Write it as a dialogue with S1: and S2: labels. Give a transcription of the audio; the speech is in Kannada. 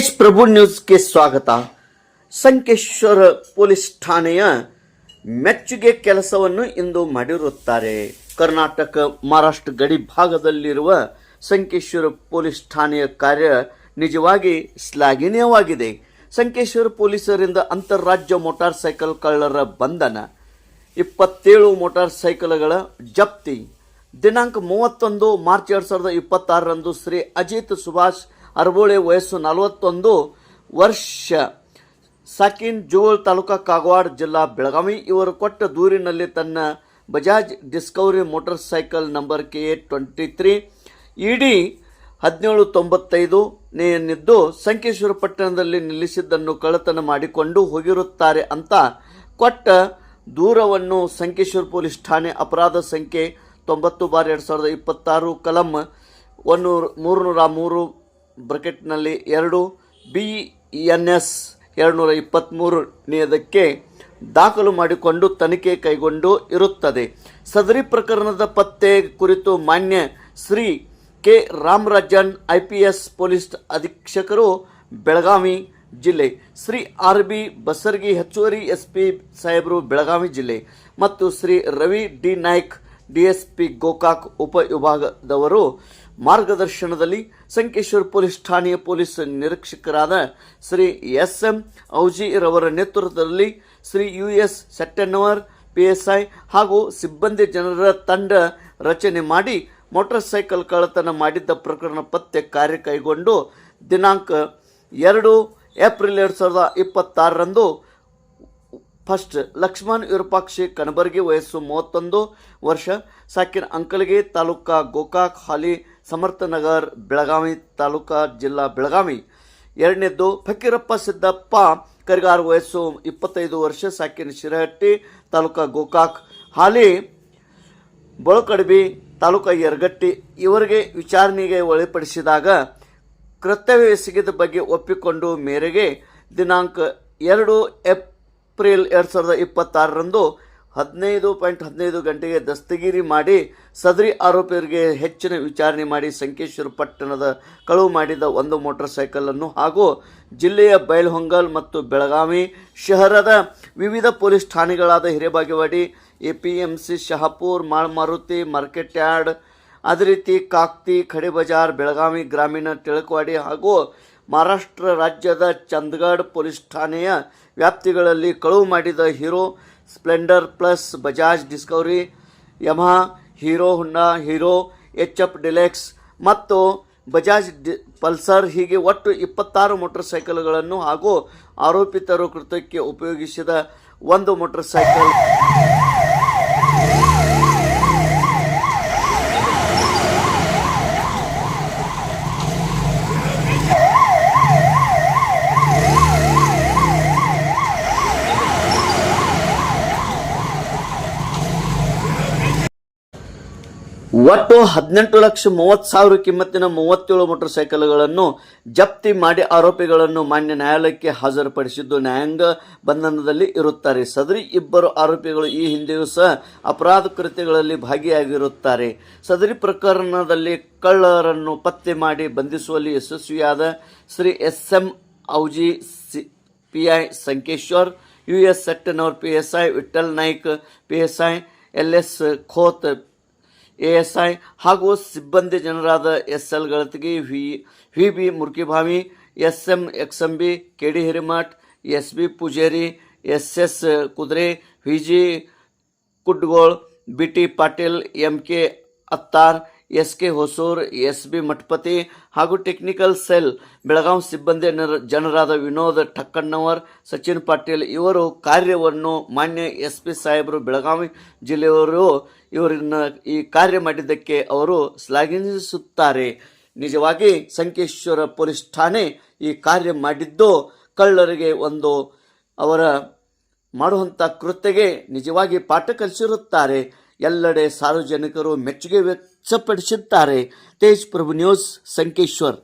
S1: ತೇಜ್ ಪ್ರಭು ನ್ಯೂಸ್ಗೆ ಸ್ವಾಗತ. ಸಂಕೇಶ್ವರ ಪೊಲೀಸ್ ಠಾಣೆಯ ಮೆಚ್ಚುಗೆ ಕೆಲಸವನ್ನು ಇಂದು ಮಾಡಿರುತ್ತಾರೆ. ಕರ್ನಾಟಕ ಮಹಾರಾಷ್ಟ್ರ ಗಡಿ ಭಾಗದಲ್ಲಿರುವ ಸಂಕೇಶ್ವರ ಪೊಲೀಸ್ ಠಾಣೆಯ ಕಾರ್ಯ ನಿಜವಾಗಿ ಶ್ಲಾಘನೀಯವಾಗಿದೆ. ಸಂಕೇಶ್ವರ ಪೊಲೀಸರಿಂದ ಅಂತಾರಾಜ್ಯ ಮೋಟಾರ್ ಸೈಕಲ್ ಕಳ್ಳರ ಬಂಧನ, 27 ಮೋಟಾರ್ ಸೈಕಲ್ಗಳ ಜಪ್ತಿ. ದಿನಾಂಕ 31 ಮಾರ್ಚ್ 2026ರಂದು ಶ್ರೀ ಅಜಿತ್ ಸುಭಾಷ್ ಅರಬೋಳೆ, ವಯಸ್ಸು 41 ವರ್ಷ, ಸಾಕಿನ್ ಜೋಳ್ ತಾಲೂಕಾ ಕಾಗವಾಡ ಜಿಲ್ಲಾ ಬೆಳಗಾವಿ ಇವರು ಕೊಟ್ಟ ದೂರಿನಲ್ಲಿ ತನ್ನ Bajaj Discovery motor cycle number KA23 ED 1795 Sankeshwar ಪಟ್ಟಣದಲ್ಲಿ ನಿಲ್ಲಿಸಿದ್ದನ್ನು ಕಳ್ಳತನ ಮಾಡಿಕೊಂಡು ಹೋಗಿರುತ್ತಾರೆ ಅಂತ ಕೊಟ್ಟ ದೂರವನ್ನು ಸಂಕೇಶ್ವರ ಪೊಲೀಸ್ ಠಾಣೆ ಅಪರಾಧ ಸಂಖ್ಯೆ 90/2026 ಕಲಂ 303 ಬ್ರಾಕೆಟ್ನಲ್ಲಿ 2 BNS 223 ದಾಖಲು ಮಾಡಿಕೊಂಡು ತನಿಖೆ ಕೈಗೊಂಡು ಇರುತ್ತದೆ. ಸದರಿ ಪ್ರಕರಣದ ಪತ್ತೆ ಕುರಿತು ಮಾನ್ಯ Shri K Ramarajan IPS police ಅಧೀಕ್ಷಕರು ಬೆಳಗಾವಿ ಜಿಲ್ಲೆ, ಶ್ರೀ RB ಬಸರ್ಗಿ ಹೆಚ್ಚುವರಿ SP ಸಾಹೇಬರು ಬೆಳಗಾವಿ ಜಿಲ್ಲೆ ಮತ್ತು ಶ್ರೀ ರವಿ D ನಾಯ್ಕ್ DSP ಗೋಕಾಕ್ ಉಪವಿಭಾಗದವರು ಮಾರ್ಗದರ್ಶನದಲ್ಲಿ ಸಂಕೇಶ್ವರ ಪೊಲೀಸ್ ಠಾಣೆಯ ಪೊಲೀಸ್ ನಿರೀಕ್ಷಕರಾದ ಶ್ರೀ SM ಔಜಿ ರವರ ನೇತೃತ್ವದಲ್ಲಿ ಶ್ರೀ US ಸೆಟ್ಟೆನ್ನವರ್ PSI ಹಾಗೂ ಸಿಬ್ಬಂದಿ ಜನರ ತಂಡ ರಚನೆ ಮಾಡಿ ಮೋಟಾರ್ ಸೈಕಲ್ ಕಳ್ಳತನ ಮಾಡಿದ್ದ ಪ್ರಕರಣ ಪತ್ತೆ ಕಾರ್ಯ ಕೈಗೊಂಡು ದಿನಾಂಕ 2 ಏಪ್ರಿಲ್ 2026ರಂದು ಫಸ್ಟ್ ಲಕ್ಷ್ಮಣ್ ವಿರೂಪಾಕ್ಷಿ ಕನಬರ್ಗಿ, ವಯಸ್ಸು 31 ವರ್ಷ, ಸಾಕಿನ ಅಂಕಲಗಿ ತಾಲೂಕಾ ಗೋಕಾಕ್, ಹಾಲಿ ಸಮರ್ಥನಗರ್ ಬೆಳಗಾವಿ ತಾಲೂಕಾ ಜಿಲ್ಲಾ ಬೆಳಗಾವಿ. ಎರಡನೇದ್ದು ಫಕೀರಪ್ಪ ಸಿದ್ದಪ್ಪ ಕರಿಗಾರ್, ವಯಸ್ಸು 25 ವರ್ಷ, ಸಾಕಿನ ಶಿರಹಟ್ಟಿ ತಾಲೂಕಾ ಗೋಕಾಕ್, ಹಾಲಿ ಬಳಕಡಬಿ ತಾಲೂಕಾ ಯರಗಟ್ಟಿ. ಇವರಿಗೆ ವಿಚಾರಣೆಗೆ ಒಳಪಡಿಸಿದಾಗ ಕರ್ತವ್ಯ ಎಸಗಿದ ಬಗ್ಗೆ ಒಪ್ಪಿಕೊಂಡು ಮೇರೆಗೆ ದಿನಾಂಕ 2 ಏಪ್ರಿಲ್ 2026ರಂದು 15:15 ಗಂಟೆಗೆ ದಸ್ತಗಿರಿ ಮಾಡಿ ಸದರಿ ಆರೋಪಿಯರಿಗೆ ಹೆಚ್ಚಿನ ವಿಚಾರಣೆ ಮಾಡಿ ಸಂಕೇಶ್ವರ ಪಟ್ಟಣದ ಕಳುವು ಮಾಡಿದ 1 ಮೋಟಾರ್ ಸೈಕಲನ್ನು ಹಾಗೂ ಜಿಲ್ಲೆಯ ಬೈಲಹೊಂಗಲ್ ಮತ್ತು ಬೆಳಗಾವಿ ಶಹರದ ವಿವಿಧ ಪೊಲೀಸ್ ಠಾಣೆಗಳಾದ Hirebagewadi, APMC, Shahapur, Malmaruti, market yard, ಅದೇ ರೀತಿ ಕಾಕ್ತಿ, ಖಡೆ ಬಜಾರ್, ಬೆಳಗಾವಿ ಗ್ರಾಮೀಣ, ಟಿಳಕವಾಡಿ ಹಾಗೂ ಮಹಾರಾಷ್ಟ್ರ ರಾಜ್ಯದ ಚಂದಗಢ ಪೊಲೀಸ್ ಠಾಣೆಯ ವ್ಯಾಪ್ತಿಗಳಲ್ಲಿ ಕಳುವು ಮಾಡಿದ Hero Splendor plus, Bajaj Discovery, Yamaha, Hero Honda, Hero HF Deluxe ಮತ್ತು ಬಜಾಜ್ ಪಲ್ಸರ್ ಹೀಗೆ ಒಟ್ಟು 26 ಮೋಟಾರ್ ಸೈಕಲ್ಗಳನ್ನು ಹಾಗೂ ಆರೋಪಿತರು ಕೃತ್ಯಕ್ಕೆ ಉಪಯೋಗಿಸಿದ 1 ಮೋಟಾರ್ ಸೈಕಲ್ ಒಟ್ಟು 18,30,000 ಕಿಮ್ಮತ್ತಿನ 37 ಮೋಟಾರ್ ಸೈಕಲ್ಗಳನ್ನು ಜಪ್ತಿ ಮಾಡಿ ಆರೋಪಿಗಳನ್ನು ಮಾನ್ಯ ನ್ಯಾಯಾಲಯಕ್ಕೆ ಹಾಜರುಪಡಿಸಿದ್ದು ನ್ಯಾಯಾಂಗ ಬಂಧನದಲ್ಲಿ ಇರುತ್ತಾರೆ. ಸದರಿ ಇಬ್ಬರು ಆರೋಪಿಗಳು ಈ ಹಿಂದೆಯೂ ಸಹ ಅಪರಾಧ ಕೃತ್ಯಗಳಲ್ಲಿ ಭಾಗಿಯಾಗಿರುತ್ತಾರೆ. ಸದರಿ ಪ್ರಕರಣದಲ್ಲಿ ಕಳ್ಳರನ್ನು ಪತ್ತೆ ಮಾಡಿ ಬಂಧಿಸುವಲ್ಲಿ ಯಶಸ್ವಿಯಾದ Shri SM ಔಜಿ PI Sankeshwar, US ಸೆಟ್ಟೆನ್ನವರ್ PSI, Vitthal Naik PSI, LS Khot ASI ಹಾಗೂ ಸಿಬ್ಬಂದಿ ಜನರಾದ SL ಗಳತಗಿ, VB ಮುರ್ಕಿಭಾವಿ, SM XMB, KD Hiremath, SB Pujeri, SS ಕುದ್ರೆ, VG ಕುಡ್ಗೋಳ್, BT Patil, MK Attar, SK Hosur, SB Mathapati ಹಾಗೂ ಟೆಕ್ನಿಕಲ್ ಸೆಲ್ ಬೆಳಗಾವಿ ಸಿಬ್ಬಂದಿ ಜನರಾದ ವಿನೋದ್ ಠಕ್ಕಣ್ಣವರ್, ಸಚಿನ್ ಪಾಟೀಲ್ ಇವರು ಕಾರ್ಯವನ್ನು ಮಾನ್ಯ SP ಸಾಹೇಬರು ಬೆಳಗಾವಿ ಜಿಲ್ಲೆಯವರು ಇವರನ್ನ ಈ ಕಾರ್ಯ ಮಾಡಿದ್ದಕ್ಕೆ ಅವರು ಶ್ಲಾಘಿಸುತ್ತಾರೆ. ನಿಜವಾಗಿ ಸಂಕೇಶ್ವರ ಪೊಲೀಸ್ ಠಾಣೆ ಈ ಕಾರ್ಯ ಮಾಡಿದ್ದು ಕಳ್ಳರಿಗೆ ಒಂದು ಅವರ ಮಾಡುವಂಥ ಕೃತ್ಯಗೆ ನಿಜವಾಗಿ ಪಾಠ ಕಲಿಸಿರುತ್ತಾರೆ. ಎಲ್ಲೆಡೆ ಸಾರ್ವಜನಿಕರು ಮೆಚ್ಚುಗೆ ವ್ಯಕ್ತಪಡಿಸಿದ್ದಾರೆ. ತೇಜ್ ಪ್ರಭು ನ್ಯೂಸ್, ಸಂಕೇಶ್ವರ್.